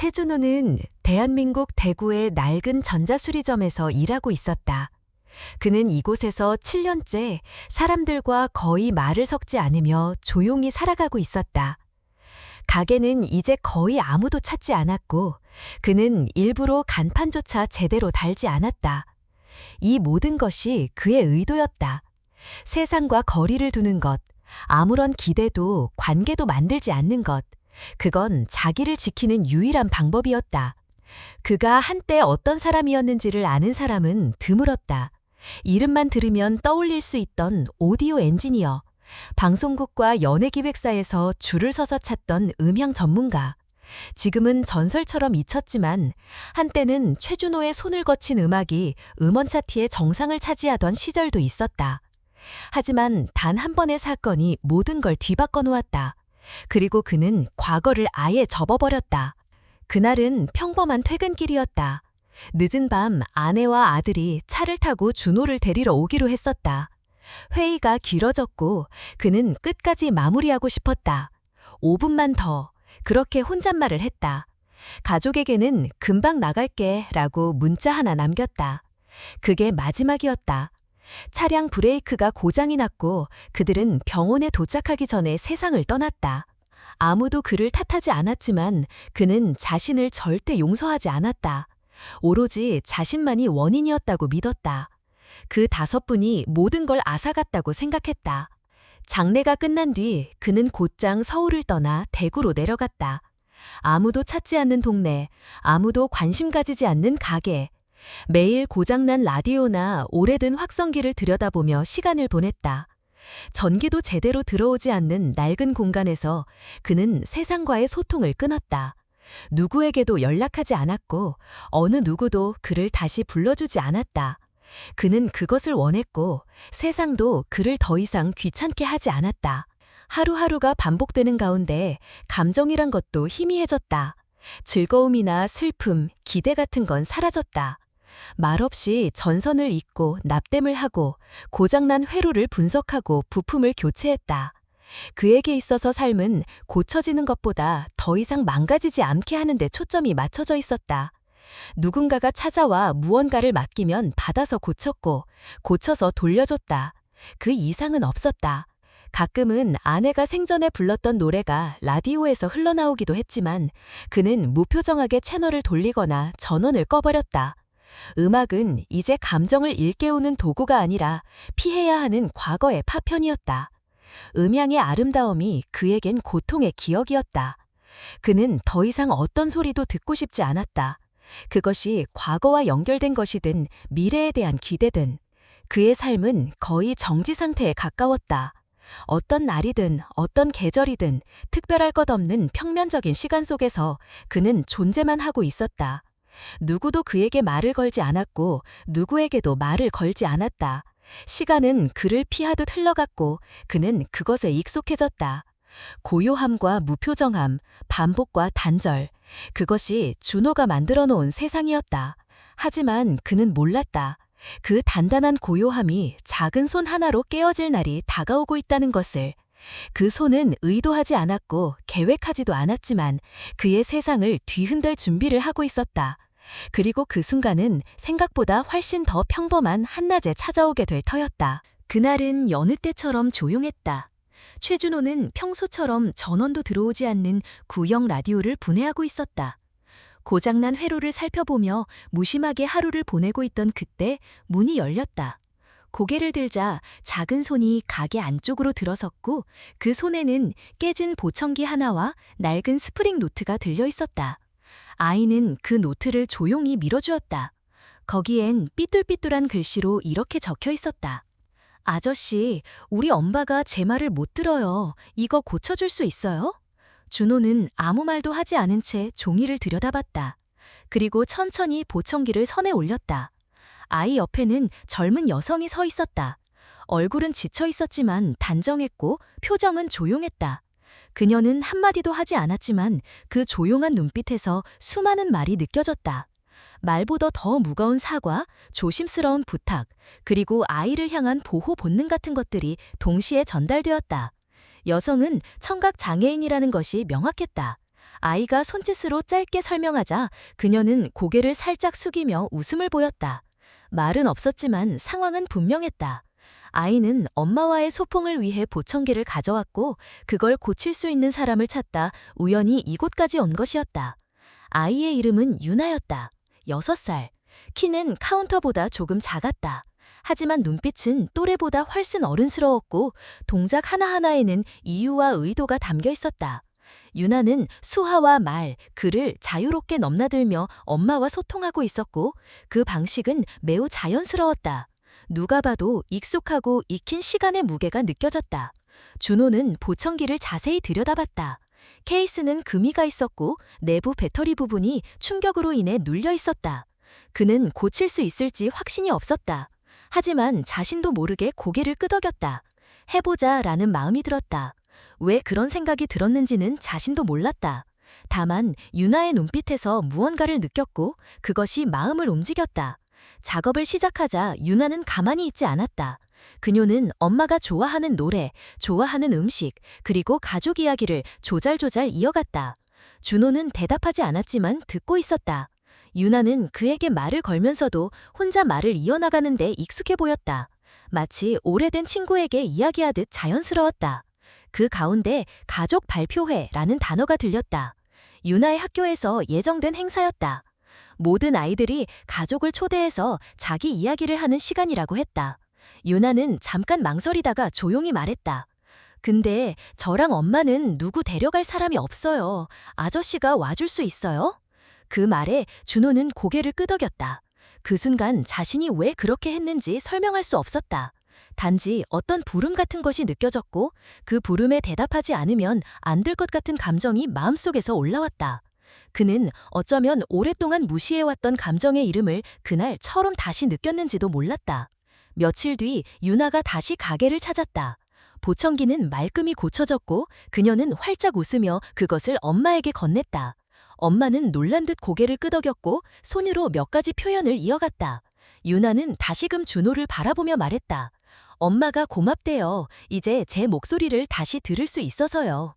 최준호는 대한민국 대구의 낡은 전자수리점에서 일하고 있었다. 그는 이곳에서 7년째 사람들과 거의 말을 섞지 않으며 조용히 살아가고 있었다. 가게는 이제 거의 아무도 찾지 않았고 그는 일부러 간판조차 제대로 달지 않았다. 이 모든 것이 그의 의도였다. 세상과 거리를 두는 것, 아무런 기대도 관계도 만들지 않는 것, 그건 자기를 지키는 유일한 방법이었다. 그가 한때 어떤 사람이었는지를 아는 사람은 드물었다. 이름만 들으면 떠올릴 수 있던 오디오 엔지니어, 방송국과 연예기획사에서 줄을 서서 찾던 음향 전문가. 지금은 전설처럼 잊혔지만 한때는 최준호의 손을 거친 음악이 음원 차트의 정상을 차지하던 시절도 있었다. 하지만 단 한 번의 사건이 모든 걸 뒤바꿔 놓았다. 그리고 그는 과거를 아예 접어버렸다. 그날은 평범한 퇴근길이었다. 늦은 밤 아내와 아들이 차를 타고 준호를 데리러 오기로 했었다. 회의가 길어졌고 그는 끝까지 마무리하고 싶었다. 5분만 더. 그렇게 혼잣말을 했다. 가족에게는 금방 나갈게 라고 문자 하나 남겼다. 그게 마지막이었다. 차량 브레이크가 고장이 났고 그들은 병원에 도착하기 전에 세상을 떠났다. 아무도 그를 탓하지 않았지만 그는 자신을 절대 용서하지 않았다. 오로지 자신만이 원인이었다고 믿었다. 그 5분이 모든 걸 앗아갔다고 생각했다. 장례가 끝난 뒤 그는 곧장 서울을 떠나 대구로 내려갔다. 아무도 찾지 않는 동네, 아무도 관심 가지지 않는 가게, 매일 고장난 라디오나 오래된 확성기를 들여다보며 시간을 보냈다. 전기도 제대로 들어오지 않는 낡은 공간에서 그는 세상과의 소통을 끊었다. 누구에게도 연락하지 않았고 어느 누구도 그를 다시 불러주지 않았다. 그는 그것을 원했고 세상도 그를 더 이상 귀찮게 하지 않았다. 하루하루가 반복되는 가운데 감정이란 것도 희미해졌다. 즐거움이나 슬픔, 기대 같은 건 사라졌다. 말없이 전선을 잇고 납땜을 하고 고장난 회로를 분석하고 부품을 교체했다. 그에게 있어서 삶은 고쳐지는 것보다 더 이상 망가지지 않게 하는 데 초점이 맞춰져 있었다. 누군가가 찾아와 무언가를 맡기면 받아서 고쳤고 고쳐서 돌려줬다. 그 이상은 없었다. 가끔은 아내가 생전에 불렀던 노래가 라디오에서 흘러나오기도 했지만 그는 무표정하게 채널을 돌리거나 전원을 꺼버렸다. 음악은 이제 감정을 일깨우는 도구가 아니라 피해야 하는 과거의 파편이었다. 음향의 아름다움이 그에겐 고통의 기억이었다. 그는 더 이상 어떤 소리도 듣고 싶지 않았다. 그것이 과거와 연결된 것이든 미래에 대한 기대든 그의 삶은 거의 정지 상태에 가까웠다. 어떤 날이든 어떤 계절이든 특별할 것 없는 평면적인 시간 속에서 그는 존재만 하고 있었다. 누구도 그에게 말을 걸지 않았고 누구에게도 말을 걸지 않았다. 시간은 그를 피하듯 흘러갔고 그는 그것에 익숙해졌다. 고요함과 무표정함, 반복과 단절, 그것이 준호가 만들어 놓은 세상이었다. 하지만 그는 몰랐다. 그 단단한 고요함이 작은 손 하나로 깨어질 날이 다가오고 있다는 것을. 그 손은 의도하지 않았고 계획하지도 않았지만 그의 세상을 뒤흔들 준비를 하고 있었다. 그리고 그 순간은 생각보다 훨씬 더 평범한 한낮에 찾아오게 될 터였다. 그날은 여느 때처럼 조용했다. 최준호는 평소처럼 전원도 들어오지 않는 구형 라디오를 분해하고 있었다. 고장난 회로를 살펴보며 무심하게 하루를 보내고 있던 그때 문이 열렸다. 고개를 들자 작은 손이 가게 안쪽으로 들어섰고 그 손에는 깨진 보청기 하나와 낡은 스프링 노트가 들려 있었다. 아이는 그 노트를 조용히 밀어주었다. 거기엔 삐뚤삐뚤한 글씨로 이렇게 적혀 있었다. 아저씨, 우리 엄마가 제 말을 못 들어요. 이거 고쳐줄 수 있어요? 준호는 아무 말도 하지 않은 채 종이를 들여다봤다. 그리고 천천히 보청기를 선에 올렸다. 아이 옆에는 젊은 여성이 서 있었다. 얼굴은 지쳐 있었지만 단정했고 표정은 조용했다. 그녀는 한마디도 하지 않았지만 그 조용한 눈빛에서 수많은 말이 느껴졌다. 말보다 더 무거운 사과, 조심스러운 부탁, 그리고 아이를 향한 보호 본능 같은 것들이 동시에 전달되었다. 여성은 청각 장애인이라는 것이 명확했다. 아이가 손짓으로 짧게 설명하자 그녀는 고개를 살짝 숙이며 웃음을 보였다. 말은 없었지만 상황은 분명했다. 아이는 엄마와의 소통을 위해 보청기를 가져왔고 그걸 고칠 수 있는 사람을 찾다 우연히 이곳까지 온 것이었다. 아이의 이름은 유나였다. 6살. 키는 카운터보다 조금 작았다. 하지만 눈빛은 또래보다 훨씬 어른스러웠고 동작 하나하나에는 이유와 의도가 담겨 있었다. 유나는 수화와 말, 글을 자유롭게 넘나들며 엄마와 소통하고 있었고 그 방식은 매우 자연스러웠다. 누가 봐도 익숙하고 익힌 시간의 무게가 느껴졌다. 준호는 보청기를 자세히 들여다봤다. 케이스는 금이가 있었고 내부 배터리 부분이 충격으로 인해 눌려 있었다. 그는 고칠 수 있을지 확신이 없었다. 하지만 자신도 모르게 고개를 끄덕였다. 해보자 라는 마음이 들었다. 왜 그런 생각이 들었는지는 자신도 몰랐다. 다만 유나의 눈빛에서 무언가를 느꼈고 그것이 마음을 움직였다. 작업을 시작하자 유나는 가만히 있지 않았다. 그녀는 엄마가 좋아하는 노래, 좋아하는 음식, 그리고 가족 이야기를 조잘조잘 이어갔다. 준호는 대답하지 않았지만 듣고 있었다. 유나는 그에게 말을 걸면서도 혼자 말을 이어나가는데 익숙해 보였다. 마치 오래된 친구에게 이야기하듯 자연스러웠다. 그 가운데 가족 발표회라는 단어가 들렸다. 유나의 학교에서 예정된 행사였다. 모든 아이들이 가족을 초대해서 자기 이야기를 하는 시간이라고 했다. 유나는 잠깐 망설이다가 조용히 말했다. 근데 저랑 엄마는 누구 데려갈 사람이 없어요. 아저씨가 와줄 수 있어요? 그 말에 준호는 고개를 끄덕였다. 그 순간 자신이 왜 그렇게 했는지 설명할 수 없었다. 단지 어떤 부름 같은 것이 느껴졌고 그 부름에 대답하지 않으면 안 될 것 같은 감정이 마음속에서 올라왔다. 그는 어쩌면 오랫동안 무시해왔던 감정의 이름을 그날 처음 다시 느꼈는지도 몰랐다. 며칠 뒤 유나가 다시 가게를 찾았다. 보청기는 말끔히 고쳐졌고 그녀는 활짝 웃으며 그것을 엄마에게 건넸다. 엄마는 놀란 듯 고개를 끄덕였고 손으로 몇 가지 표현을 이어갔다. 유나는 다시금 준호를 바라보며 말했다. 엄마가 고맙대요. 이제 제 목소리를 다시 들을 수 있어서요.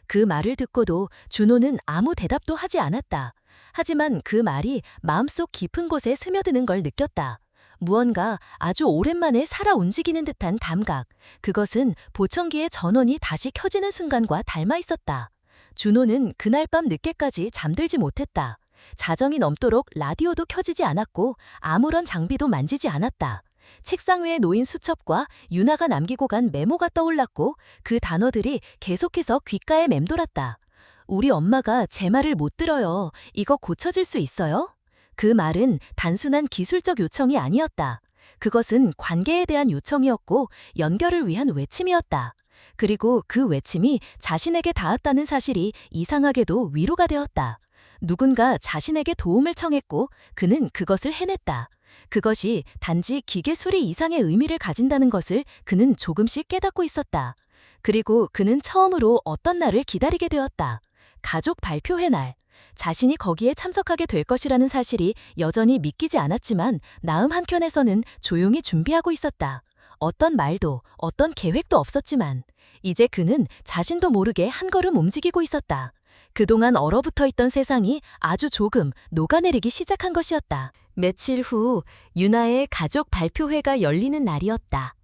그 말을 듣고도 준호는 아무 대답도 하지 않았다. 하지만 그 말이 마음속 깊은 곳에 스며드는 걸 느꼈다. 무언가 아주 오랜만에 살아 움직이는 듯한 감각. 그것은 보청기의 전원이 다시 켜지는 순간과 닮아 있었다. 준호는 그날 밤 늦게까지 잠들지 못했다. 자정이 넘도록 라디오도 켜지지 않았고 아무런 장비도 만지지 않았다. 책상 위에 놓인 수첩과 유나가 남기고 간 메모가 떠올랐고 그 단어들이 계속해서 귓가에 맴돌았다. 우리 엄마가 제 말을 못 들어요. 이거 고쳐줄 수 있어요? 그 말은 단순한 기술적 요청이 아니었다. 그것은 관계에 대한 요청이었고 연결을 위한 외침이었다. 그리고 그 외침이 자신에게 닿았다는 사실이 이상하게도 위로가 되었다. 누군가 자신에게 도움을 청했고 그는 그것을 해냈다. 그것이 단지 기계 수리 이상의 의미를 가진다는 것을 그는 조금씩 깨닫고 있었다. 그리고 그는 처음으로 어떤 날을 기다리게 되었다. 가족 발표회 날. 자신이 거기에 참석하게 될 것이라는 사실이 여전히 믿기지 않았지만 마음 한켠에서는 조용히 준비하고 있었다. 어떤 말도, 어떤 계획도 없었지만 이제 그는 자신도 모르게 한 걸음 움직이고 있었다. 그동안 얼어붙어 있던 세상이 아주 조금 녹아내리기 시작한 것이었다. 며칠 후 유나의 가족 발표회가 열리는 날이었다.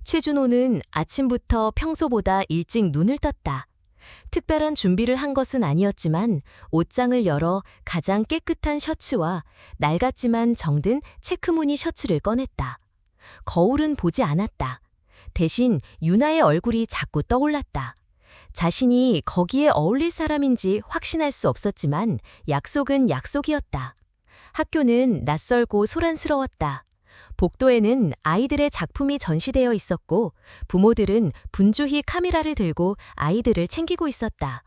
최준호는 아침부터 평소보다 일찍 눈을 떴다. 특별한 준비를 한 것은 아니었지만 옷장을 열어 가장 깨끗한 셔츠와 낡았지만 정든 체크무늬 셔츠를 꺼냈다. 거울은 보지 않았다. 대신 유나의 얼굴이 자꾸 떠올랐다. 자신이 거기에 어울릴 사람인지 확신할 수 없었지만 약속은 약속이었다. 학교는 낯설고 소란스러웠다. 복도에는 아이들의 작품이 전시되어 있었고 부모들은 분주히 카메라를 들고 아이들을 챙기고 있었다.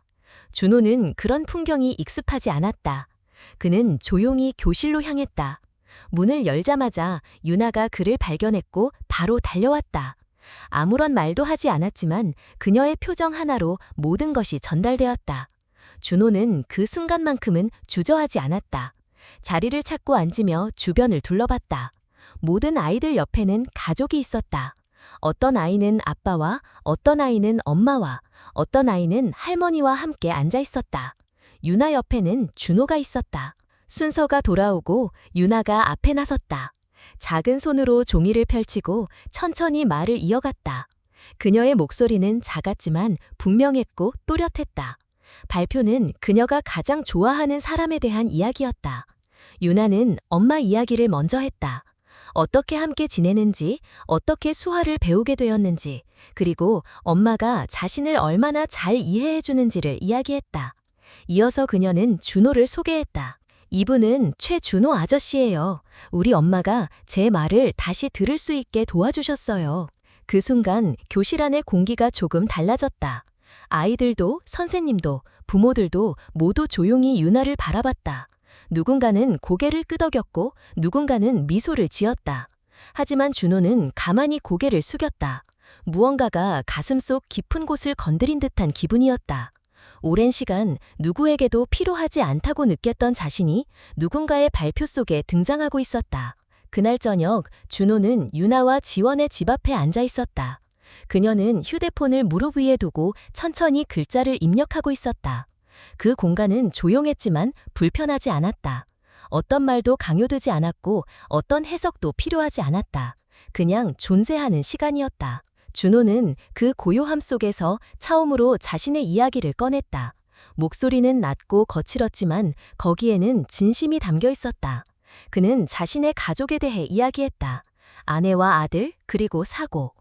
준호는 그런 풍경이 익숙하지 않았다. 그는 조용히 교실로 향했다. 문을 열자마자 유나가 그를 발견했고 바로 달려왔다. 아무런 말도 하지 않았지만 그녀의 표정 하나로 모든 것이 전달되었다. 준호는 그 순간만큼은 주저하지 않았다. 자리를 찾고 앉으며 주변을 둘러봤다. 모든 아이들 옆에는 가족이 있었다. 어떤 아이는 아빠와, 어떤 아이는 엄마와, 어떤 아이는 할머니와 함께 앉아 있었다. 유나 옆에는 준호가 있었다. 순서가 돌아오고 유나가 앞에 나섰다. 작은 손으로 종이를 펼치고 천천히 말을 이어갔다. 그녀의 목소리는 작았지만 분명했고 또렷했다. 발표는 그녀가 가장 좋아하는 사람에 대한 이야기였다. 유나는 엄마 이야기를 먼저 했다. 어떻게 함께 지내는지, 어떻게 수화를 배우게 되었는지, 그리고 엄마가 자신을 얼마나 잘 이해해 주는지를 이야기했다. 이어서 그녀는 준호를 소개했다. 이분은 최준호 아저씨예요. 우리 엄마가 제 말을 다시 들을 수 있게 도와주셨어요. 그 순간 교실 안의 공기가 조금 달라졌다. 아이들도 선생님도 부모들도 모두 조용히 유나를 바라봤다. 누군가는 고개를 끄덕였고 누군가는 미소를 지었다. 하지만 준호는 가만히 고개를 숙였다. 무언가가 가슴속 깊은 곳을 건드린 듯한 기분이었다. 오랜 시간 누구에게도 필요하지 않다고 느꼈던 자신이 누군가의 발표 속에 등장하고 있었다. 그날 저녁 준호는 유나와 지원의 집 앞에 앉아 있었다. 그녀는 휴대폰을 무릎 위에 두고 천천히 글자를 입력하고 있었다. 그 공간은 조용했지만 불편하지 않았다. 어떤 말도 강요되지 않았고 어떤 해석도 필요하지 않았다. 그냥 존재하는 시간이었다. 준호는 그 고요함 속에서 처음으로 자신의 이야기를 꺼냈다. 목소리는 낮고 거칠었지만 거기에는 진심이 담겨 있었다. 그는 자신의 가족에 대해 이야기했다. 아내와 아들, 그리고 사고.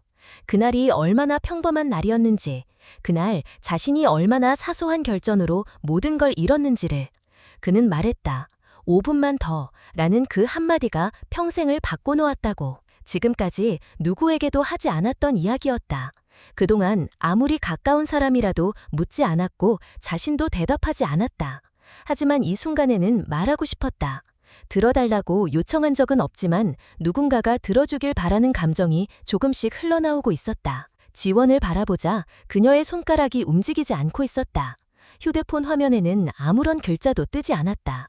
그날이 얼마나 평범한 날이었는지, 그날 자신이 얼마나 사소한 결정으로 모든 걸 잃었는지를. 그는 말했다. 5분만 더 라는 그 한마디가 평생을 바꿔놓았다고. 지금까지 누구에게도 하지 않았던 이야기였다. 그동안 아무리 가까운 사람이라도 묻지 않았고 자신도 대답하지 않았다. 하지만 이 순간에는 말하고 싶었다. 들어달라고 요청한 적은 없지만 누군가가 들어주길 바라는 감정이 조금씩 흘러나오고 있었다. 지원을 바라보자 그녀의 손가락이 움직이지 않고 있었다. 휴대폰 화면에는 아무런 글자도 뜨지 않았다.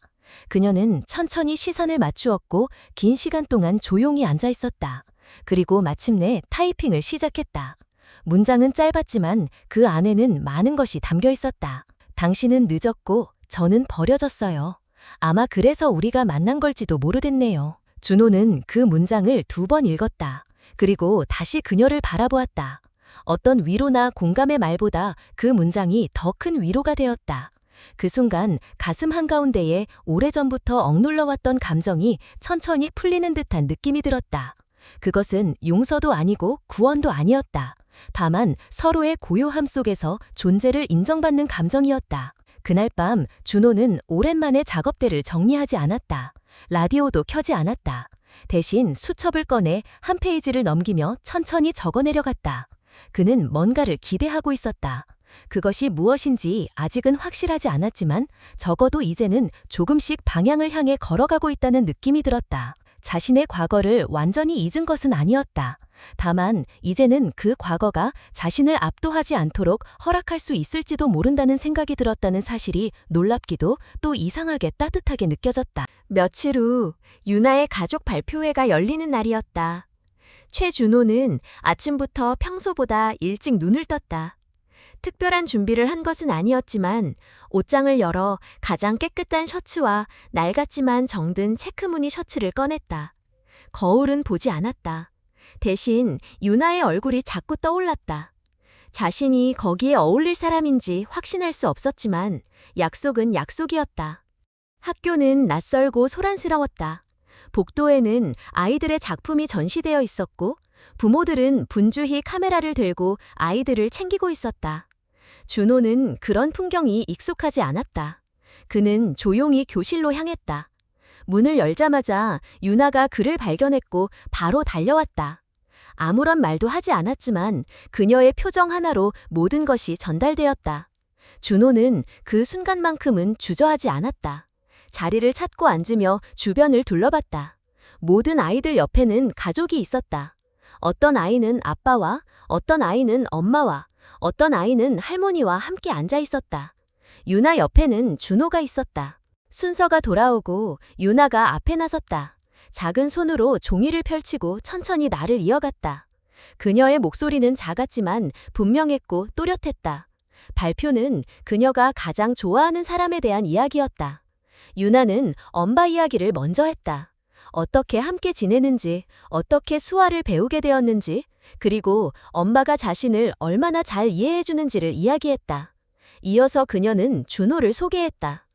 그녀는 천천히 시선을 맞추었고 긴 시간 동안 조용히 앉아 있었다. 그리고 마침내 타이핑을 시작했다. 문장은 짧았지만 그 안에는 많은 것이 담겨 있었다. 당신은 늦었고 저는 버려졌어요. 아마 그래서 우리가 만난 걸지도 모르겠네요. 준호는 그 문장을 2번 읽었다. 그리고 다시 그녀를 바라보았다. 어떤 위로나 공감의 말보다 그 문장이 더 큰 위로가 되었다. 그 순간 가슴 한가운데에 오래전부터 억눌러왔던 감정이 천천히 풀리는 듯한 느낌이 들었다. 그것은 용서도 아니고 구원도 아니었다. 다만 서로의 고요함 속에서 존재를 인정받는 감정이었다. 그날 밤 준호는 오랜만에 작업대를 정리하지 않았다. 라디오도 켜지 않았다. 대신 수첩을 꺼내 한 페이지를 넘기며 천천히 적어내려갔다. 그는 뭔가를 기대하고 있었다. 그것이 무엇인지 아직은 확실하지 않았지만 적어도 이제는 조금씩 방향을 향해 걸어가고 있다는 느낌이 들었다. 자신의 과거를 완전히 잊은 것은 아니었다. 다만 이제는 그 과거가 자신을 압도하지 않도록 허락할 수 있을지도 모른다는 생각이 들었다는 사실이 놀랍기도 또 이상하게 따뜻하게 느껴졌다. 며칠 후 유나의 가족 발표회가 열리는 날이었다. 최준호는 아침부터 평소보다 일찍 눈을 떴다. 특별한 준비를 한 것은 아니었지만 옷장을 열어 가장 깨끗한 셔츠와 낡았지만 정든 체크무늬 셔츠를 꺼냈다. 거울은 보지 않았다. 대신 유나의 얼굴이 자꾸 떠올랐다. 자신이 거기에 어울릴 사람인지 확신할 수 없었지만 약속은 약속이었다. 학교는 낯설고 소란스러웠다. 복도에는 아이들의 작품이 전시되어 있었고 부모들은 분주히 카메라를 들고 아이들을 챙기고 있었다. 준호는 그런 풍경이 익숙하지 않았다. 그는 조용히 교실로 향했다. 문을 열자마자 유나가 그를 발견했고 바로 달려왔다. 아무런 말도 하지 않았지만 그녀의 표정 하나로 모든 것이 전달되었다. 준호는 그 순간만큼은 주저하지 않았다. 자리를 찾고 앉으며 주변을 둘러봤다. 모든 아이들 옆에는 가족이 있었다. 어떤 아이는 아빠와, 어떤 아이는 엄마와, 어떤 아이는 할머니와 함께 앉아 있었다. 유나 옆에는 준호가 있었다. 순서가 돌아오고 유나가 앞에 나섰다. 작은 손으로 종이를 펼치고 천천히 말을 이어갔다. 그녀의 목소리는 작았지만 분명했고 또렷했다. 발표는 그녀가 가장 좋아하는 사람에 대한 이야기였다. 유나는 엄마 이야기를 먼저 했다. 어떻게 함께 지내는지, 어떻게 수화를 배우게 되었는지, 그리고 엄마가 자신을 얼마나 잘 이해해주는지를 이야기했다. 이어서 그녀는 준호를 소개했다.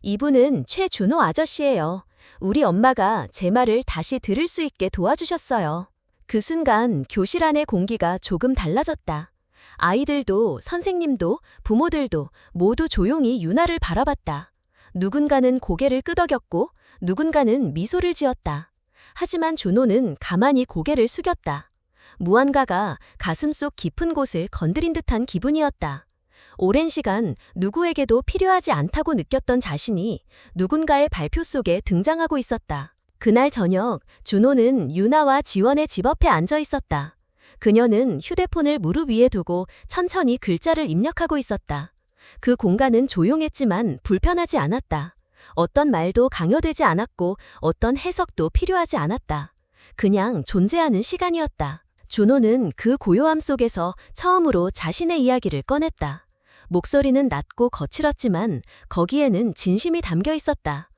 이분은 최준호 아저씨예요. 우리 엄마가 제 말을 다시 들을 수 있게 도와주셨어요. 그 순간 교실 안의 공기가 조금 달라졌다. 아이들도 선생님도 부모들도 모두 조용히 유나를 바라봤다. 누군가는 고개를 끄덕였고 누군가는 미소를 지었다. 하지만 준호는 가만히 고개를 숙였다. 무언가가 가슴속 깊은 곳을 건드린 듯한 기분이었다. 오랜 시간 누구에게도 필요하지 않다고 느꼈던 자신이 누군가의 발표 속에 등장하고 있었다. 그날 저녁 준호는 유나와 지원의 집 앞에 앉아 있었다. 그녀는 휴대폰을 무릎 위에 두고 천천히 글자를 입력하고 있었다. 그 공간은 조용했지만 불편하지 않았다. 어떤 말도 강요되지 않았고 어떤 해석도 필요하지 않았다. 그냥 존재하는 시간이었다. 준호는 그 고요함 속에서 처음으로 자신의 이야기를 꺼냈다. 목소리는 낮고 거칠었지만 거기에는 진심이 담겨 있었다.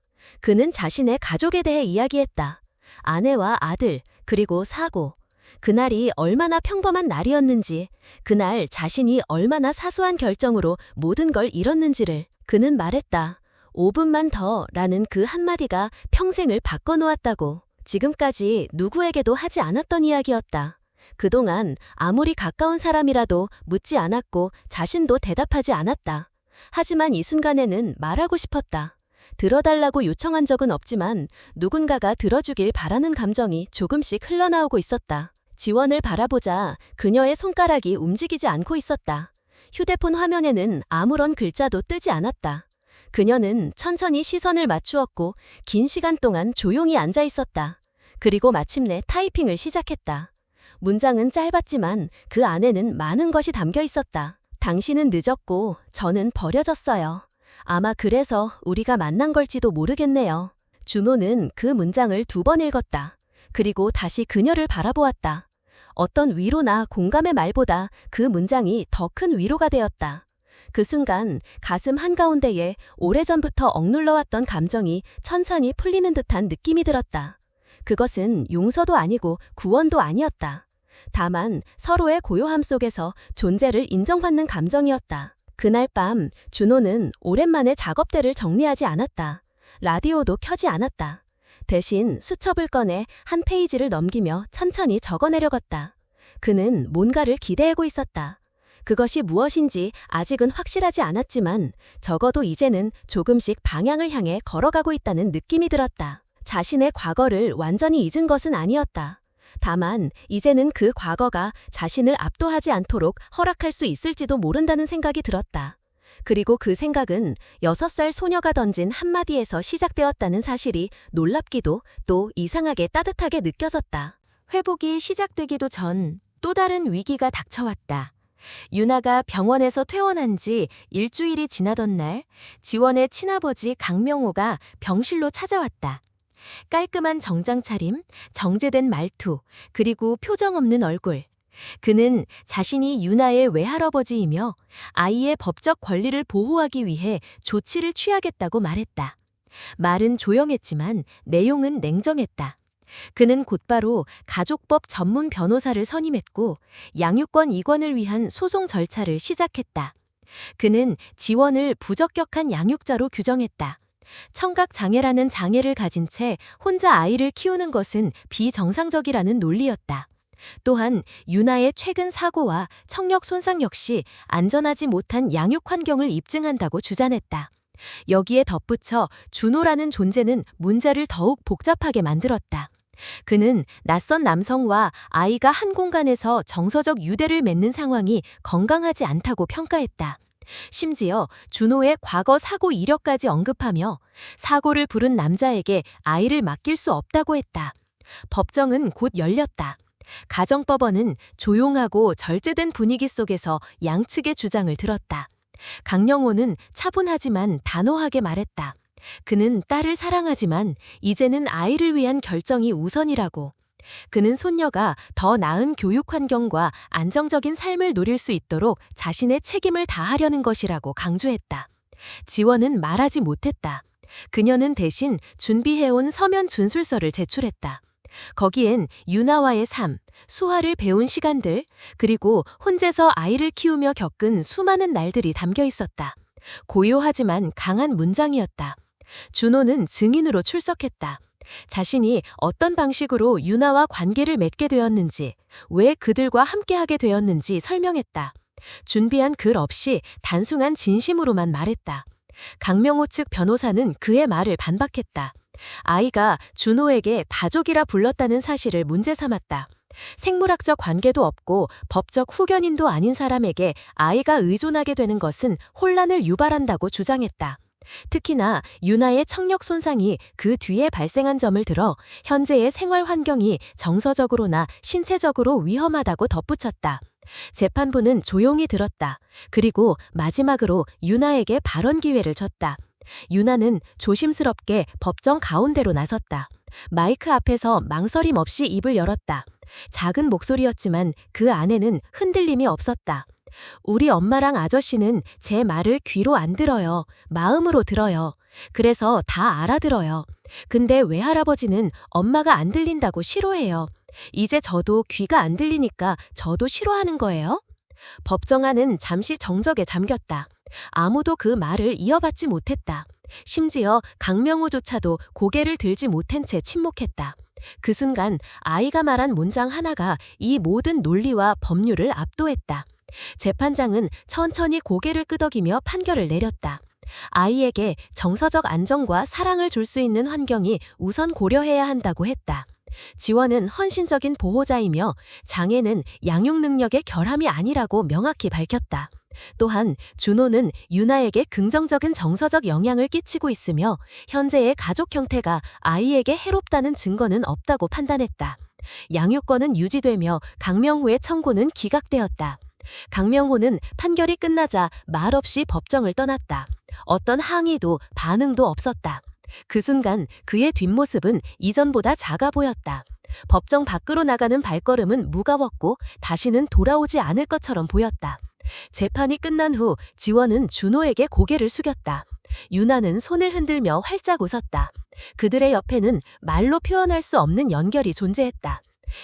그는 자신의 가족에 대해 이야기했다. 아내와 아들, 그리고 사고. 그날이 얼마나 평범한 날이었는지, 그날 자신이 얼마나 사소한 결정으로 모든 걸 잃었는지를. 그는 말했다. 5분만 더 라는 그 한마디가 평생을 바꿔놓았다고. 지금까지 누구에게도 하지 않았던 이야기였다. 그동안 아무리 가까운 사람이라도 묻지 않았고 자신도 대답하지 않았다. 하지만 이 순간에는 말하고 싶었다. 들어달라고 요청한 적은 없지만 누군가가 들어주길 바라는 감정이 조금씩 흘러나오고 있었다. 지원을 바라보자 그녀의 손가락이 움직이지 않고 있었다. 휴대폰 화면에는 아무런 글자도 뜨지 않았다. 그녀는 천천히 시선을 맞추었고 긴 시간 동안 조용히 앉아 있었다. 그리고 마침내 타이핑을 시작했다. 문장은 짧았지만 그 안에는 많은 것이 담겨 있었다. 당신은 늦었고 저는 버려졌어요. 아마 그래서 우리가 만난 걸지도 모르겠네요. 준호는 그 문장을 2번 읽었다. 그리고 다시 그녀를 바라보았다. 어떤 위로나 공감의 말보다 그 문장이 더 큰 위로가 되었다. 그 순간 가슴 한가운데에 오래전부터 억눌러왔던 감정이 천천히 풀리는 듯한 느낌이 들었다. 그것은 용서도 아니고 구원도 아니었다. 다만 서로의 고요함 속에서 존재를 인정받는 감정이었다. 그날 밤 준호는 오랜만에 작업대를 정리하지 않았다. 라디오도 켜지 않았다. 대신 수첩을 꺼내 한 페이지를 넘기며 천천히 적어내려갔다. 그는 뭔가를 기대하고 있었다. 그것이 무엇인지 아직은 확실하지 않았지만 적어도 이제는 조금씩 방향을 향해 걸어가고 있다는 느낌이 들었다. 자신의 과거를 완전히 잊은 것은 아니었다. 다만 이제는 그 과거가 자신을 압도하지 않도록 허락할 수 있을지도 모른다는 생각이 들었다. 그리고 그 생각은 6살 소녀가 던진 한마디에서 시작되었다는 사실이 놀랍기도 또 이상하게 따뜻하게 느껴졌다. 회복이 시작되기도 전 또 다른 위기가 닥쳐왔다. 유나가 병원에서 퇴원한 지 일주일이 지나던 날 지원의 친아버지 강명호가 병실로 찾아왔다. 깔끔한 정장 차림, 정제된 말투, 그리고 표정 없는 얼굴. 그는 자신이 유나의 외할아버지이며 아이의 법적 권리를 보호하기 위해 조치를 취하겠다고 말했다. 말은 조용했지만 내용은 냉정했다. 그는 곧바로 가족법 전문 변호사를 선임했고 양육권 이관을 위한 소송 절차를 시작했다. 그는 지원을 부적격한 양육자로 규정했다. 청각장애라는 장애를 가진 채 혼자 아이를 키우는 것은 비정상적이라는 논리였다. 또한 유나의 최근 사고와 청력 손상 역시 안전하지 못한 양육 환경을 입증한다고 주장했다. 여기에 덧붙여 준호라는 존재는 문제를 더욱 복잡하게 만들었다. 그는 낯선 남성과 아이가 한 공간에서 정서적 유대를 맺는 상황이 건강하지 않다고 평가했다. 심지어 준호의 과거 사고 이력까지 언급하며 사고를 부른 남자에게 아이를 맡길 수 없다고 했다. 법정은 곧 열렸다. 가정법원은 조용하고 절제된 분위기 속에서 양측의 주장을 들었다. 강영호는 차분하지만 단호하게 말했다. 그는 딸을 사랑하지만 이제는 아이를 위한 결정이 우선이라고. 그는 손녀가 더 나은 교육 환경과 안정적인 삶을 누릴 수 있도록 자신의 책임을 다하려는 것이라고 강조했다. 지원은 말하지 못했다. 그녀는 대신 준비해온 서면 준술서를 제출했다. 거기엔 유나와의 삶, 수화를 배운 시간들, 그리고 혼자서 아이를 키우며 겪은 수많은 날들이 담겨 있었다. 고요하지만 강한 문장이었다. 준호는 증인으로 출석했다. 자신이 어떤 방식으로 유나와 관계를 맺게 되었는지, 왜 그들과 함께하게 되었는지 설명했다. 준비한 글 없이 단순한 진심으로만 말했다. 강명호 측 변호사는 그의 말을 반박했다. 아이가 준호에게 바족이라 불렀다는 사실을 문제 삼았다. 생물학적 관계도 없고 법적 후견인도 아닌 사람에게 아이가 의존하게 되는 것은 혼란을 유발한다고 주장했다. 특히나 유나의 청력 손상이 그 뒤에 발생한 점을 들어 현재의 생활 환경이 정서적으로나 신체적으로 위험하다고 덧붙였다. 재판부는 조용히 들었다. 그리고 마지막으로 유나에게 발언 기회를 줬다. 유나는 조심스럽게 법정 가운데로 나섰다. 마이크 앞에서 망설임 없이 입을 열었다. 작은 목소리였지만 그 안에는 흔들림이 없었다. 우리 엄마랑 아저씨는 제 말을 귀로 안 들어요. 마음으로 들어요. 그래서 다 알아들어요. 근데 외할아버지는 엄마가 안 들린다고 싫어해요. 이제 저도 귀가 안 들리니까 저도 싫어하는 거예요? 법정 안은 잠시 정적에 잠겼다. 아무도 그 말을 이어받지 못했다. 심지어 강명호조차도 고개를 들지 못한 채 침묵했다. 그 순간 아이가 말한 문장 하나가 이 모든 논리와 법률을 압도했다. 재판장은 천천히 고개를 끄덕이며 판결을 내렸다. 아이에게 정서적 안정과 사랑을 줄 수 있는 환경이 우선 고려해야 한다고 했다. 지원은 헌신적인 보호자이며 장애는 양육 능력의 결함이 아니라고 명확히 밝혔다. 또한 준호는 유나에게 긍정적인 정서적 영향을 끼치고 있으며 현재의 가족 형태가 아이에게 해롭다는 증거는 없다고 판단했다. 양육권은 유지되며 강명호의 청구는 기각되었다. 강명호는 판결이 끝나자 말없이 법정을 떠났다. 어떤 항의도 반응도 없었다. 그 순간 그의 뒷모습은 이전보다 작아 보였다. 법정 밖으로 나가는 발걸음은 무거웠고 다시는 돌아오지 않을 것처럼 보였다. 재판이 끝난 후 지원은 준호에게 고개를 숙였다. 유나는 손을 흔들며 활짝 웃었다. 그들의 옆에는 말로 표현할 수 없는 연결이 존재했다.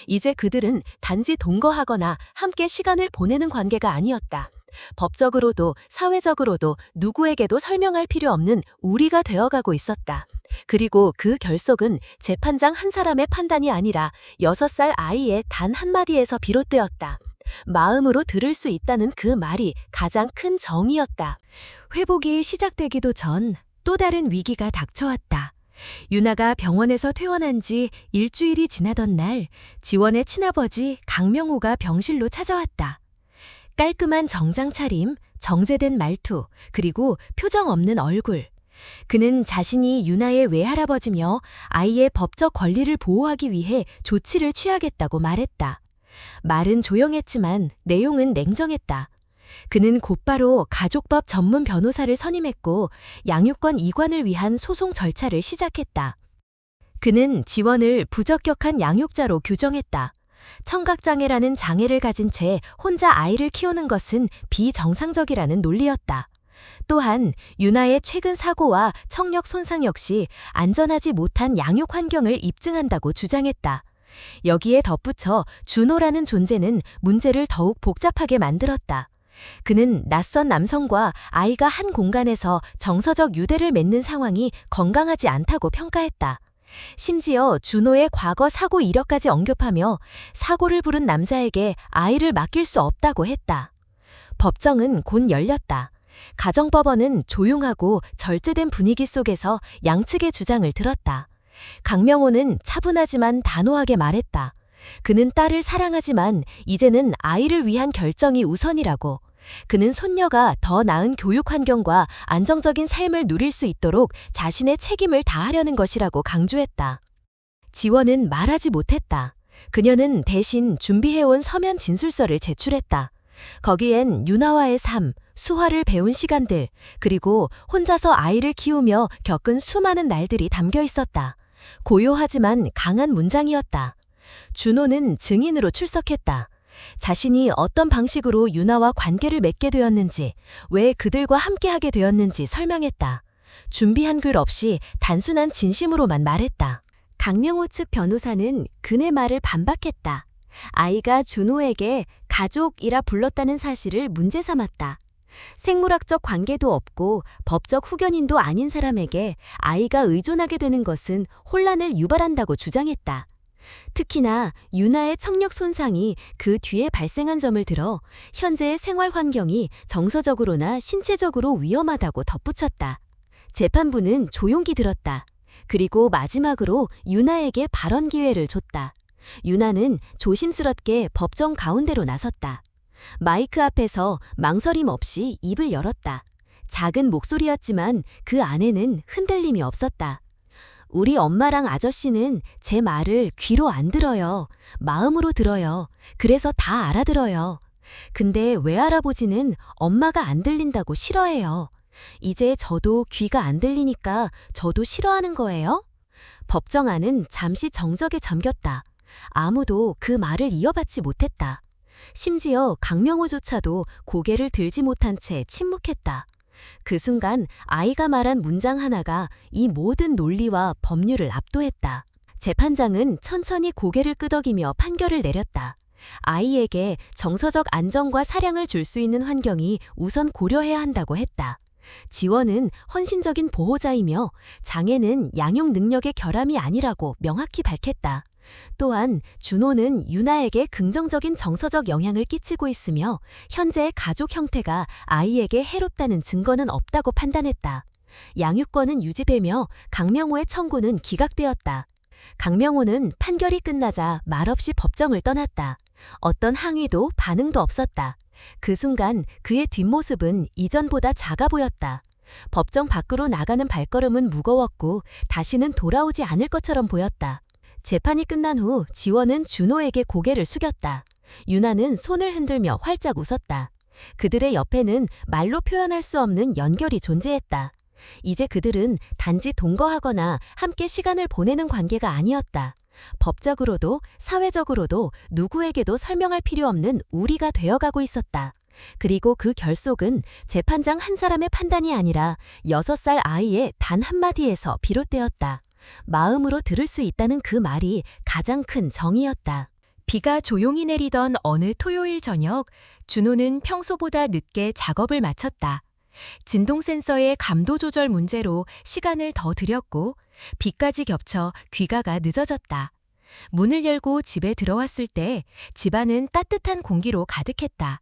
이제 그들은 단지 동거하거나 함께 시간을 보내는 관계가 아니었다. 법적으로도 사회적으로도 누구에게도 설명할 필요 없는 우리가 되어가고 있었다. 그리고 그 결속은 재판장 한 사람의 판단이 아니라 6살 아이의 단 한마디에서 비롯되었다. 마음으로 들을 수 있다는 그 말이 가장 큰 정의였다. 회복이 시작되기도 전 또 다른 위기가 닥쳐왔다. 유나가 병원에서 퇴원한 지 일주일이 지나던 날, 지원의 친아버지 강명호가 병실로 찾아왔다. 깔끔한 정장 차림, 정제된 말투, 그리고 표정 없는 얼굴. 그는 자신이 유나의 외할아버지며 아이의 법적 권리를 보호하기 위해 조치를 취하겠다고 말했다. 말은 조용했지만 내용은 냉정했다. 그는 곧바로 가족법 전문 변호사를 선임했고 양육권 이관을 위한 소송 절차를 시작했다. 그는 지원을 부적격한 양육자로 규정했다. 청각장애라는 장애를 가진 채 혼자 아이를 키우는 것은 비정상적이라는 논리였다. 또한 유나의 최근 사고와 청력 손상 역시 안전하지 못한 양육 환경을 입증한다고 주장했다. 여기에 덧붙여 준호라는 존재는 문제를 더욱 복잡하게 만들었다. 그는 낯선 남성과 아이가 한 공간에서 정서적 유대를 맺는 상황이 건강하지 않다고 평가했다. 심지어 준호의 과거 사고 이력까지 언급하며 사고를 부른 남자에게 아이를 맡길 수 없다고 했다. 법정은 곧 열렸다. 가정법원은 조용하고 절제된 분위기 속에서 양측의 주장을 들었다. 강명호는 차분하지만 단호하게 말했다. 그는 딸을 사랑하지만 이제는 아이를 위한 결정이 우선이라고. 그는 손녀가 더 나은 교육 환경과 안정적인 삶을 누릴 수 있도록 자신의 책임을 다하려는 것이라고 강조했다. 지원은 말하지 못했다. 그녀는 대신 준비해온 서면 진술서를 제출했다. 거기엔 유나와의 삶, 수화를 배운 시간들, 그리고 혼자서 아이를 키우며 겪은 수많은 날들이 담겨 있었다. 고요하지만 강한 문장이었다. 준호는 증인으로 출석했다. 자신이 어떤 방식으로 유나와 관계를 맺게 되었는지, 왜 그들과 함께하게 되었는지 설명했다. 준비한 글 없이 단순한 진심으로만 말했다. 강명호 측 변호사는 그네 말을 반박했다. 아이가 준호에게 가족이라 불렀다는 사실을 문제 삼았다. 생물학적 관계도 없고 법적 후견인도 아닌 사람에게 아이가 의존하게 되는 것은 혼란을 유발한다고 주장했다. 특히나 유나의 청력 손상이 그 뒤에 발생한 점을 들어 현재의 생활 환경이 정서적으로나 신체적으로 위험하다고 덧붙였다. 재판부는 조용히 들었다. 그리고 마지막으로 유나에게 발언 기회를 줬다. 유나는 조심스럽게 법정 가운데로 나섰다. 마이크 앞에서 망설임 없이 입을 열었다. 작은 목소리였지만 그 안에는 흔들림이 없었다. 우리 엄마랑 아저씨는 제 말을 귀로 안 들어요. 마음으로 들어요. 그래서 다 알아들어요. 근데 왜 알아보지는 엄마가 안 들린다고 싫어해요. 이제 저도 귀가 안 들리니까 저도 싫어하는 거예요? 법정 안은 잠시 정적에 잠겼다. 아무도 그 말을 이어받지 못했다. 심지어 강명호조차도 고개를 들지 못한 채 침묵했다. 그 순간 아이가 말한 문장 하나가 이 모든 논리와 법률을 압도했다. 재판장은 천천히 고개를 끄덕이며 판결을 내렸다. 아이에게 정서적 안정과 사랑을 줄 수 있는 환경이 우선 고려해야 한다고 했다. 지원은 헌신적인 보호자이며 장애는 양육 능력의 결함이 아니라고 명확히 밝혔다. 또한 준호는 유나에게 긍정적인 정서적 영향을 끼치고 있으며 현재의 가족 형태가 아이에게 해롭다는 증거는 없다고 판단했다. 양육권은 유지되며 강명호의 청구는 기각되었다. 강명호는 판결이 끝나자 말없이 법정을 떠났다. 어떤 항의도 반응도 없었다. 그 순간 그의 뒷모습은 이전보다 작아 보였다. 법정 밖으로 나가는 발걸음은 무거웠고 다시는 돌아오지 않을 것처럼 보였다. 재판이 끝난 후 지원은 준호에게 고개를 숙였다. 유나는 손을 흔들며 활짝 웃었다. 그들의 옆에는 말로 표현할 수 없는 연결이 존재했다. 이제 그들은 단지 동거하거나 함께 시간을 보내는 관계가 아니었다. 법적으로도 사회적으로도 누구에게도 설명할 필요 없는 우리가 되어가고 있었다. 그리고 그 결속은 재판장 한 사람의 판단이 아니라 6살 아이의 단 한마디에서 비롯되었다. 마음으로 들을 수 있다는 그 말이 가장 큰 정의였다. 비가 조용히 내리던 어느 토요일 저녁, 준호는 평소보다 늦게 작업을 마쳤다. 진동 센서의 감도 조절 문제로 시간을 더 들였고 비까지 겹쳐 귀가가 늦어졌다. 문을 열고 집에 들어왔을 때 집안은 따뜻한 공기로 가득했다.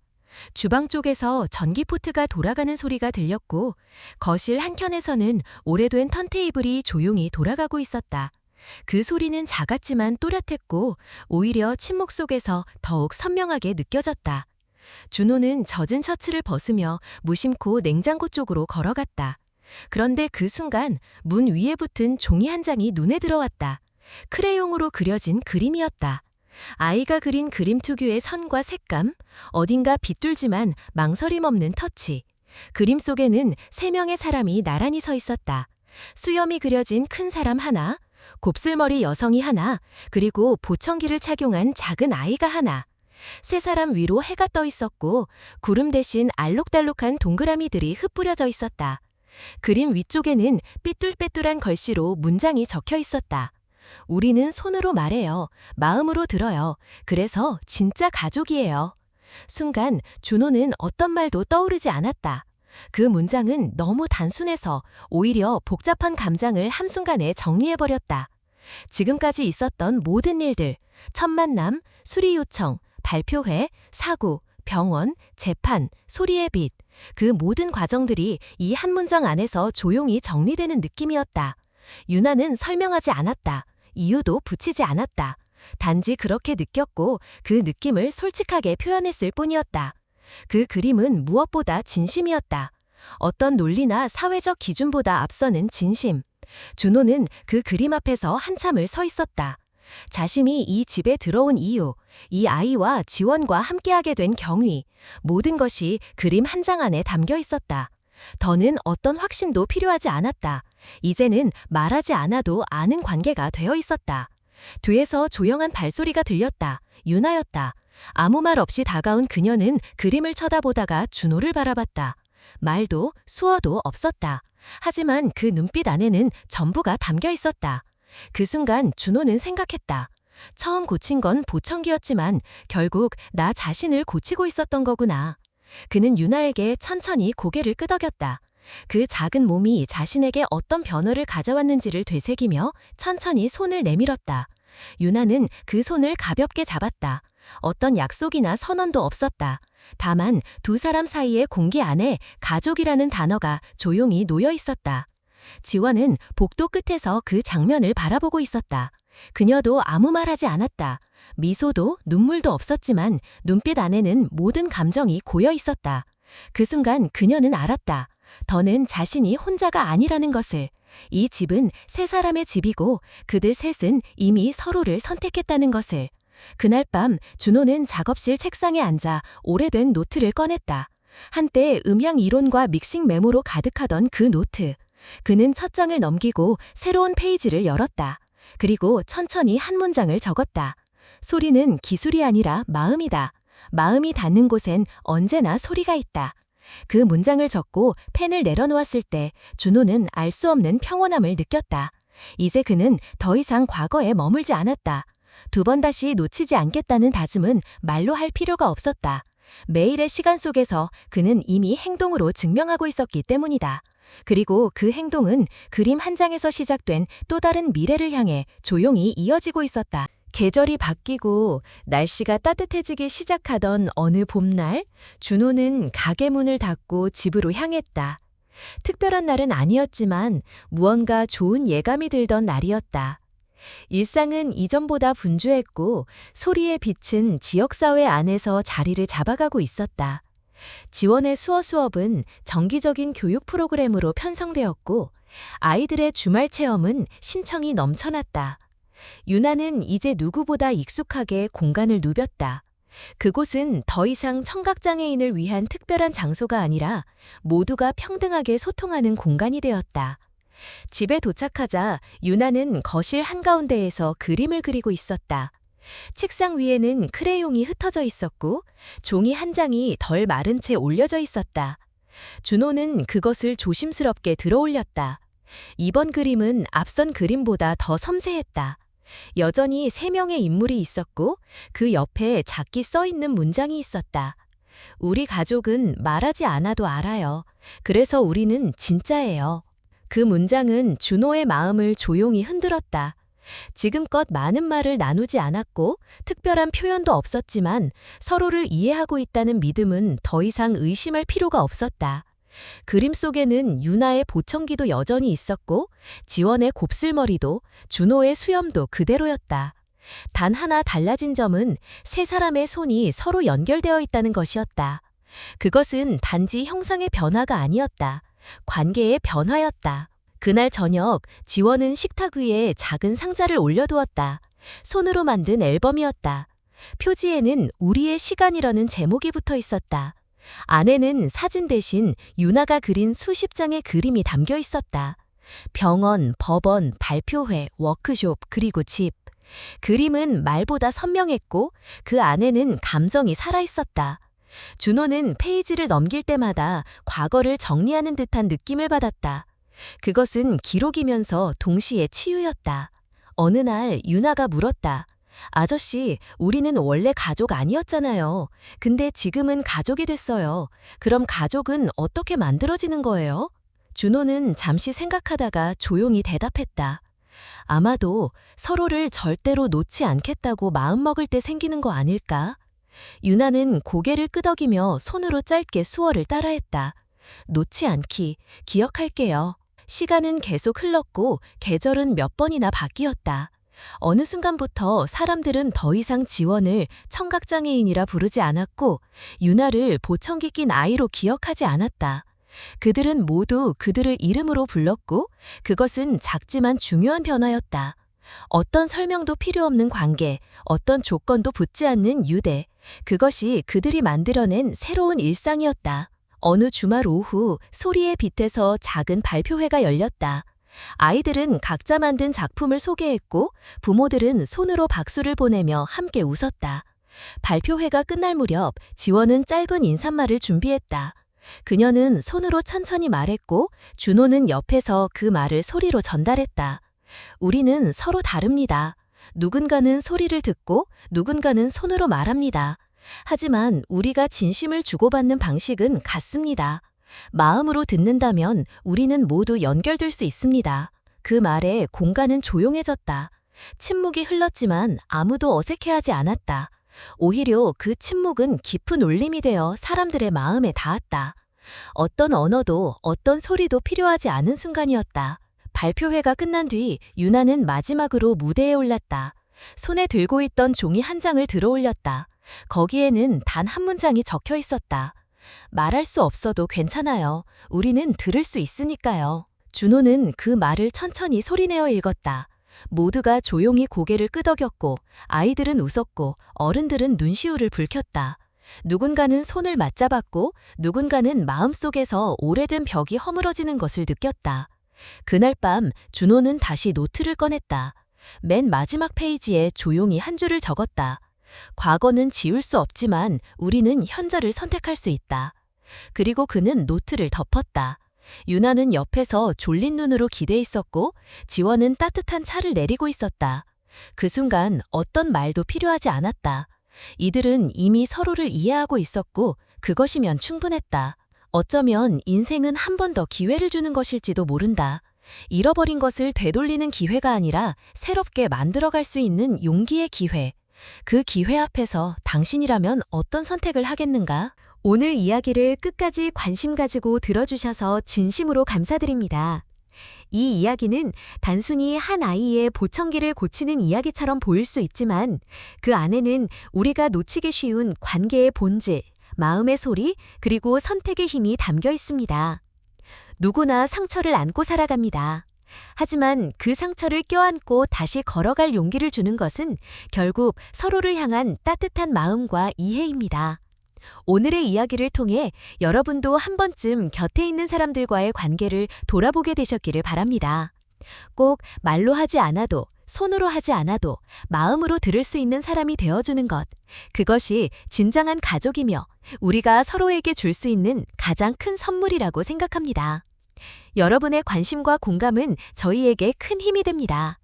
주방 쪽에서 전기포트가 돌아가는 소리가 들렸고 거실 한켠에서는 오래된 턴테이블이 조용히 돌아가고 있었다. 그 소리는 작았지만 또렷했고 오히려 침묵 속에서 더욱 선명하게 느껴졌다. 준호는 젖은 셔츠를 벗으며 무심코 냉장고 쪽으로 걸어갔다. 그런데 그 순간 문 위에 붙은 종이 한 장이 눈에 들어왔다. 크레용으로 그려진 그림이었다. 아이가 그린 그림 특유의 선과 색감, 어딘가 비뚤지만 망설임 없는 터치. 그림 속에는 3명의 사람이 나란히 서 있었다. 수염이 그려진 큰 사람 하나, 곱슬머리 여성이 하나, 그리고 보청기를 착용한 작은 아이가 하나. 3사람 위로 해가 떠 있었고 구름 대신 알록달록한 동그라미들이 흩뿌려져 있었다. 그림 위쪽에는 삐뚤빼뚤한 글씨로 문장이 적혀 있었다. 우리는 손으로 말해요. 마음으로 들어요. 그래서 진짜 가족이에요. 순간 준호는 어떤 말도 떠오르지 않았다. 그 문장은 너무 단순해서 오히려 복잡한 감정을 한순간에 정리해버렸다. 지금까지 있었던 모든 일들, 첫 만남, 수리 요청, 발표회, 사고, 병원, 재판, 소리의 빛, 그 모든 과정들이 이 한 문장 안에서 조용히 정리되는 느낌이었다. 유나는 설명하지 않았다. 이유도 붙이지 않았다. 단지 그렇게 느꼈고 그 느낌을 솔직하게 표현했을 뿐이었다. 그 그림은 무엇보다 진심이었다. 어떤 논리나 사회적 기준보다 앞서는 진심. 준호는 그 그림 앞에서 한참을 서 있었다. 자신이 이 집에 들어온 이유, 이 아이와 지원과 함께하게 된 경위, 모든 것이 그림 한 장 안에 담겨 있었다. 더는 어떤 확신도 필요하지 않았다. 이제는 말하지 않아도 아는 관계가 되어 있었다. 뒤에서 조용한 발소리가 들렸다. 유나였다. 아무 말 없이 다가온 그녀는 그림을 쳐다보다가 준호를 바라봤다. 말도 수어도 없었다. 하지만 그 눈빛 안에는 전부가 담겨 있었다. 그 순간 준호는 생각했다. 처음 고친 건 보청기였지만 결국 나 자신을 고치고 있었던 거구나. 그는 유나에게 천천히 고개를 끄덕였다. 그 작은 몸이 자신에게 어떤 변화를 가져왔는지를 되새기며 천천히 손을 내밀었다. 유나는 그 손을 가볍게 잡았다. 어떤 약속이나 선언도 없었다. 다만 두 사람 사이의 공기 안에 가족이라는 단어가 조용히 놓여 있었다. 지원은 복도 끝에서 그 장면을 바라보고 있었다. 그녀도 아무 말하지 않았다. 미소도 눈물도 없었지만 눈빛 안에는 모든 감정이 고여 있었다. 그 순간 그녀는 알았다. 더는 자신이 혼자가 아니라는 것을. 이 집은 세 사람의 집이고 그들 셋은 이미 서로를 선택했다는 것을. 그날 밤 준호는 작업실 책상에 앉아 오래된 노트를 꺼냈다. 한때 음향 이론과 믹싱 메모로 가득하던 그 노트. 그는 첫 장을 넘기고 새로운 페이지를 열었다. 그리고 천천히 한 문장을 적었다. 소리는 기술이 아니라 마음이다. 마음이 닿는 곳엔 언제나 소리가 있다. 그 문장을 적고 펜을 내려놓았을 때 준호는 알 수 없는 평온함을 느꼈다. 이제 그는 더 이상 과거에 머물지 않았다. 두 번 다시 놓치지 않겠다는 다짐은 말로 할 필요가 없었다. 매일의 시간 속에서 그는 이미 행동으로 증명하고 있었기 때문이다. 그리고 그 행동은 그림 한 장에서 시작된 또 다른 미래를 향해 조용히 이어지고 있었다. 계절이 바뀌고 날씨가 따뜻해지기 시작하던 어느 봄날, 준호는 가게 문을 닫고 집으로 향했다. 특별한 날은 아니었지만 무언가 좋은 예감이 들던 날이었다. 일상은 이전보다 분주했고 소리의 빛은 지역사회 안에서 자리를 잡아가고 있었다. 지원의 수어 수업은 정기적인 교육 프로그램으로 편성되었고 아이들의 주말 체험은 신청이 넘쳐났다. 유나는 이제 누구보다 익숙하게 공간을 누볐다. 그곳은 더 이상 청각장애인을 위한 특별한 장소가 아니라 모두가 평등하게 소통하는 공간이 되었다. 집에 도착하자 유나는 거실 한가운데에서 그림을 그리고 있었다. 책상 위에는 크레용이 흩어져 있었고 종이 한 장이 덜 마른 채 올려져 있었다. 준호는 그것을 조심스럽게 들어올렸다. 이번 그림은 앞선 그림보다 더 섬세했다. 여전히 세 명의 인물이 있었고 그 옆에 작게 써 있는 문장이 있었다. 우리 가족은 말하지 않아도 알아요. 그래서 우리는 진짜예요. 그 문장은 준호의 마음을 조용히 흔들었다. 지금껏 많은 말을 나누지 않았고 특별한 표현도 없었지만 서로를 이해하고 있다는 믿음은 더 이상 의심할 필요가 없었다. 그림 속에는 유나의 보청기도 여전히 있었고 지원의 곱슬머리도 준호의 수염도 그대로였다. 단 하나 달라진 점은 세 사람의 손이 서로 연결되어 있다는 것이었다. 그것은 단지 형상의 변화가 아니었다. 관계의 변화였다. 그날 저녁 지원은 식탁 위에 작은 상자를 올려두었다. 손으로 만든 앨범이었다. 표지에는 우리의 시간이라는 제목이 붙어 있었다. 안에는 사진 대신 유나가 그린 수십 장의 그림이 담겨 있었다. 병원, 법원, 발표회, 워크숍, 그리고 집. 그림은 말보다 선명했고 그 안에는 감정이 살아있었다. 준호는 페이지를 넘길 때마다 과거를 정리하는 듯한 느낌을 받았다. 그것은 기록이면서 동시에 치유였다. 어느 날 유나가 물었다. 아저씨, 우리는 원래 가족 아니었잖아요. 근데 지금은 가족이 됐어요. 그럼 가족은 어떻게 만들어지는 거예요? 준호는 잠시 생각하다가 조용히 대답했다. 아마도 서로를 절대로 놓지 않겠다고 마음먹을 때 생기는 거 아닐까? 유나는 고개를 끄덕이며 손으로 짧게 수어를 따라했다. 놓지 않기, 기억할게요. 시간은 계속 흘렀고 계절은 몇 번이나 바뀌었다. 어느 순간부터 사람들은 더 이상 지원을 청각장애인이라 부르지 않았고 유나를 보청기 낀 아이로 기억하지 않았다. 그들은 모두 그들을 이름으로 불렀고 그것은 작지만 중요한 변화였다. 어떤 설명도 필요 없는 관계, 어떤 조건도 붙지 않는 유대, 그것이 그들이 만들어낸 새로운 일상이었다. 어느 주말 오후 소리의 빛에서 작은 발표회가 열렸다. 아이들은 각자 만든 작품을 소개했고 부모들은 손으로 박수를 보내며 함께 웃었다. 발표회가 끝날 무렵 지원은 짧은 인사말을 준비했다. 그녀는 손으로 천천히 말했고 준호는 옆에서 그 말을 소리로 전달했다. 우리는 서로 다릅니다. 누군가는 소리를 듣고 누군가는 손으로 말합니다. 하지만 우리가 진심을 주고받는 방식은 같습니다. 마음으로 듣는다면 우리는 모두 연결될 수 있습니다. 그 말에 공간은 조용해졌다. 침묵이 흘렀지만 아무도 어색해하지 않았다. 오히려 그 침묵은 깊은 울림이 되어 사람들의 마음에 닿았다. 어떤 언어도 어떤 소리도 필요하지 않은 순간이었다. 발표회가 끝난 뒤 유나는 마지막으로 무대에 올랐다. 손에 들고 있던 종이 한 장을 들어 올렸다. 거기에는 단 한 문장이 적혀 있었다. 말할 수 없어도 괜찮아요. 우리는 들을 수 있으니까요. 준호는 그 말을 천천히 소리내어 읽었다. 모두가 조용히 고개를 끄덕였고 아이들은 웃었고 어른들은 눈시울을 붉혔다. 누군가는 손을 맞잡았고 누군가는 마음속에서 오래된 벽이 허물어지는 것을 느꼈다. 그날 밤 준호는 다시 노트를 꺼냈다. 맨 마지막 페이지에 조용히 한 줄을 적었다. 과거는 지울 수 없지만 우리는 현재를 선택할 수 있다. 그리고 그는 노트를 덮었다. 유나는 옆에서 졸린 눈으로 기대해 있었고 지원은 따뜻한 차를 내리고 있었다. 그 순간 어떤 말도 필요하지 않았다. 이들은 이미 서로를 이해하고 있었고 그것이면 충분했다. 어쩌면 인생은 한 번 더 기회를 주는 것일지도 모른다. 잃어버린 것을 되돌리는 기회가 아니라 새롭게 만들어갈 수 있는 용기의 기회. 그 기회 앞에서 당신이라면 어떤 선택을 하겠는가? 오늘 이야기를 끝까지 관심 가지고 들어주셔서 진심으로 감사드립니다. 이 이야기는 단순히 한 아이의 보청기를 고치는 이야기처럼 보일 수 있지만 그 안에는 우리가 놓치기 쉬운 관계의 본질, 마음의 소리, 그리고 선택의 힘이 담겨 있습니다. 누구나 상처를 안고 살아갑니다. 하지만 그 상처를 껴안고 다시 걸어갈 용기를 주는 것은 결국 서로를 향한 따뜻한 마음과 이해입니다. 오늘의 이야기를 통해 여러분도 한 번쯤 곁에 있는 사람들과의 관계를 돌아보게 되셨기를 바랍니다. 꼭 말로 하지 않아도, 손으로 하지 않아도 마음으로 들을 수 있는 사람이 되어주는 것. 그것이 진정한 가족이며 우리가 서로에게 줄 수 있는 가장 큰 선물이라고 생각합니다. 여러분의 관심과 공감은 저희에게 큰 힘이 됩니다.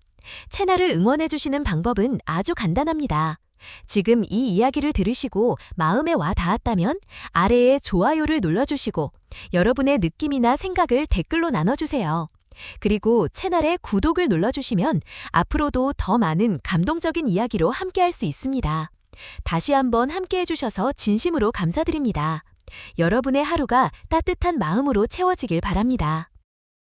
채널을 응원해주시는 방법은 아주 간단합니다. 지금 이 이야기를 들으시고 마음에 와 닿았다면 아래에 좋아요를 눌러주시고 여러분의 느낌이나 생각을 댓글로 나눠주세요. 그리고 채널에 구독을 눌러주시면 앞으로도 더 많은 감동적인 이야기로 함께할 수 있습니다. 다시 한번 함께해주셔서 진심으로 감사드립니다. 여러분의 하루가 따뜻한 마음으로 채워지길 바랍니다.